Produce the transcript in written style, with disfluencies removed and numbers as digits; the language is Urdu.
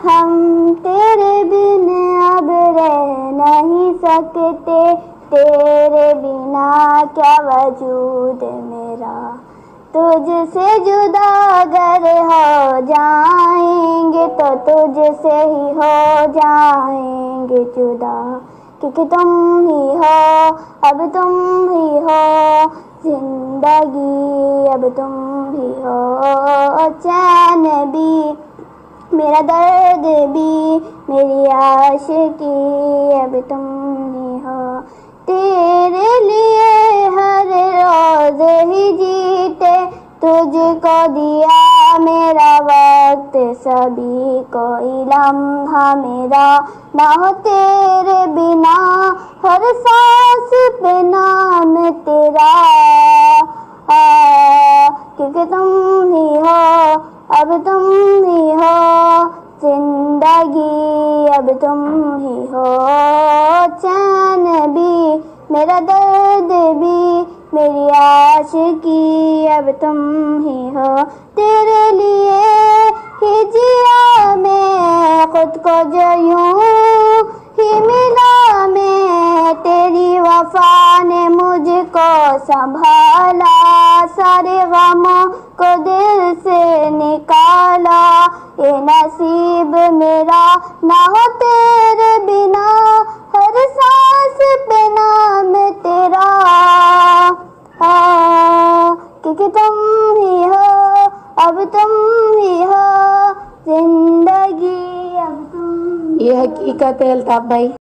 ہم تیرے بن اب رہ نہیں سکتے، تیرے بنا کیا وجود میرا، تجھ سے جدا اگر ہو جائیں گے تو تجھ سے ہی ہو جائیں گے جدا، کیونکہ تم ہی ہو، اب تم ہی ہو زندگی، اب تم ہی ہو چین بھی، میرا درد بھی، میری عاشقی، اب تم ہی ہو، تیرے لیے ہر روز ہی جیتے، تجھ کو دیا میرا وقت سبھی کوئی لمحہ میرا نہ ہو تیرے بنا، ہر سانس پہ نام تیرا، کیونکہ تم ہی ہو، اب تم ہی ہو زندگی، اب تم ہی ہو چین بھی، میرا درد بھی، میری عاشقی، اب تم ہی ہو، تیرے لیے ہی جیا میں خود کو جو یوں ہی ملا میں، تیری وفا نے مجھ کو سنبھالا، سارے غموں کو دل سے نکالا، اے نصیب میرا نہ ہو تیرے بنا، ہر سانس پہ نام تیرا، کیونکہ تم ہی ہو، اب تم ہی ہو زندگی، اب تم ہی ہو۔ یہ حقیقت ہے الطاف بھائی۔